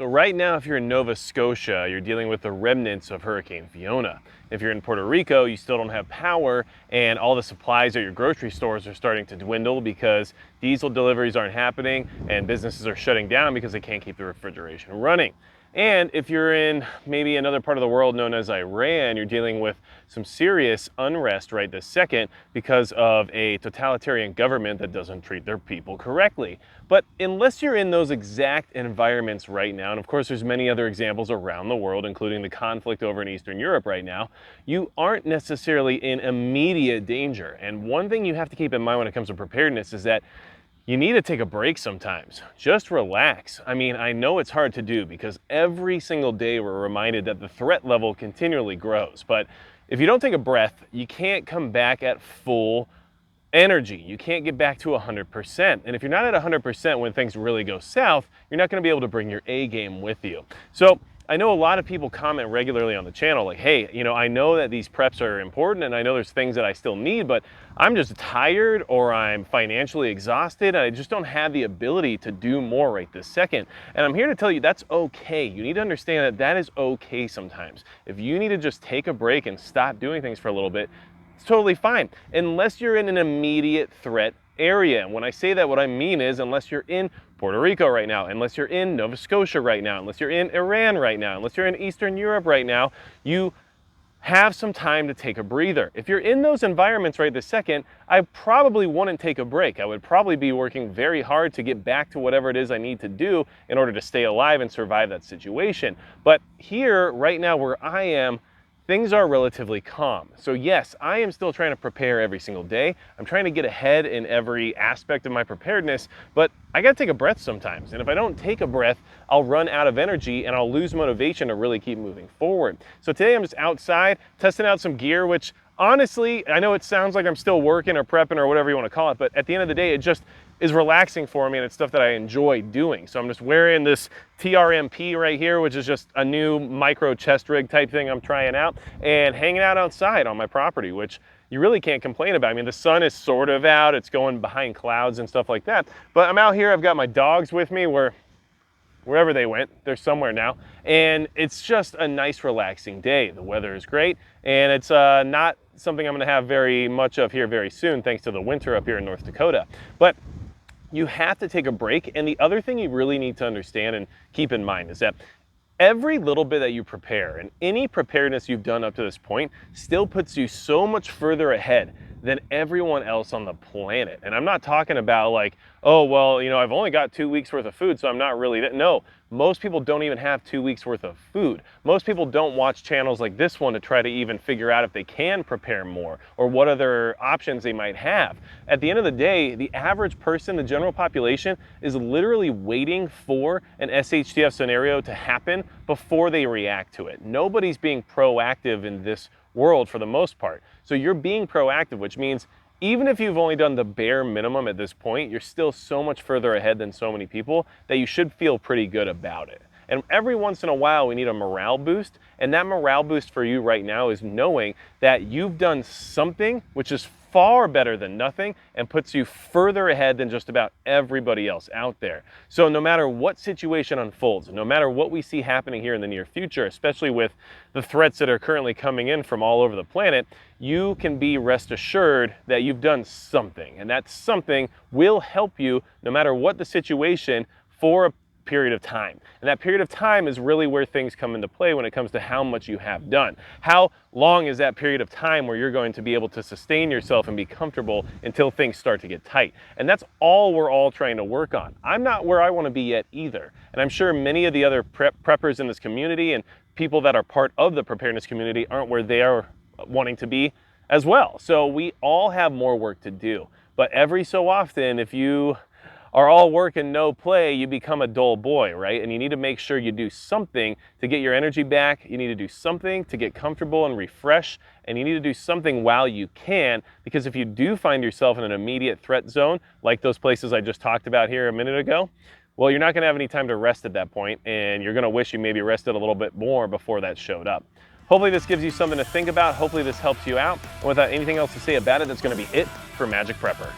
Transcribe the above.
So right now, if you're in Nova Scotia, you're dealing with the remnants of Hurricane Fiona. If you're in Puerto Rico, you still don't have power, and all the supplies at your grocery stores are starting to dwindle because diesel deliveries aren't happening and businesses are shutting down because they can't keep the refrigeration running. And if you're in maybe another part of the world known as Iran, you're dealing with some serious unrest right this second because of a totalitarian government that doesn't treat their people correctly. But unless you're in those exact environments right now, and of course there's many other examples around the world, including the conflict over in Eastern Europe right now, you aren't necessarily in immediate danger. And one thing you have to keep in mind when it comes to preparedness is that you need to take a break sometimes. Just relax. I mean, I know it's hard to do because every single day we're reminded that the threat level continually grows. But if you don't take a breath, you can't come back at full energy. You can't get back to 100%. And if you're not at 100% when things really go south, you're not going to be able to bring your A game with you. So I know a lot of people comment regularly on the channel like, hey, I know that these preps are important and I know there's things that I still need, but I'm just tired or I'm financially exhausted and I just don't have the ability to do more right this second. And I'm here to tell you that's okay. You need to understand that that is okay sometimes. If you need to just take a break and stop doing things for a little bit, it's totally fine, unless you're in an immediate threat area. And when I say that, what I mean is unless you're in Puerto Rico right now, unless you're in Nova Scotia right now, unless you're in Iran right now, unless you're in Eastern Europe right now, you have some time to take a breather. If you're in those environments right this second, I probably wouldn't take a break. I would probably be working very hard to get back to whatever it is I need to do in order to stay alive and survive that situation. But here, right now where I am, things are relatively calm. So yes, I am still trying to prepare every single day. I'm trying to get ahead in every aspect of my preparedness, but I gotta take a breath sometimes. And if I don't take a breath, I'll run out of energy and I'll lose motivation to really keep moving forward. So today I'm just outside testing out some gear, which honestly, I know it sounds like I'm still working or prepping or whatever you want to call it, but at the end of the day, it just is relaxing for me and it's stuff that I enjoy doing. So I'm just wearing this TRMP right here, which is just a new micro chest rig type thing I'm trying out, and hanging out outside on my property, which you really can't complain about. I mean, the sun is sort of out, it's going behind clouds and stuff like that, but I'm out here, I've got my dogs with me, wherever they went, they're somewhere now, and it's just a nice relaxing day. The weather is great, and it's not something I'm gonna have very much of here very soon, thanks to the winter up here in North Dakota. But you have to take a break, and the other thing you really need to understand and keep in mind is that every little bit that you prepare and any preparedness you've done up to this point still puts you so much further ahead than everyone else on the planet. And I'm not talking about like, oh, well, I've only got 2 weeks worth of food, so I'm not really that. No, most people don't even have 2 weeks worth of food. Most people don't watch channels like this one to try to even figure out if they can prepare more or what other options they might have. At the end of the day, the average person, the general population, is literally waiting for an SHTF scenario to happen before they react to it. Nobody's being proactive in this world for the most part. So you're being proactive, which means even if you've only done the bare minimum at this point, you're still so much further ahead than so many people that you should feel pretty good about it. And every once in a while, we need a morale boost. And that morale boost for you right now is knowing that you've done something which is far better than nothing and puts you further ahead than just about everybody else out there. So no matter what situation unfolds, no matter what we see happening here in the near future, especially with the threats that are currently coming in from all over the planet, you can be rest assured that you've done something, and that something will help you no matter what the situation for a period of time. And that period of time is really where things come into play when it comes to how much you have done. How long is that period of time where you're going to be able to sustain yourself and be comfortable until things start to get tight? And that's all we're all trying to work on. I'm not where I want to be yet either. And I'm sure many of the other preppers in this community and people that are part of the preparedness community aren't where they are wanting to be as well. So we all have more work to do. But every so often, if you are all work and no play, you become a dull boy, right? And you need to make sure you do something to get your energy back. You need to do something to get comfortable and refresh. And you need to do something while you can, because if you do find yourself in an immediate threat zone, like those places I just talked about here a minute ago, well, you're not gonna have any time to rest at that point, and you're gonna wish you maybe rested a little bit more before that showed up. Hopefully this gives you something to think about. Hopefully this helps you out. And without anything else to say about it, that's gonna be it for Magic Prepper.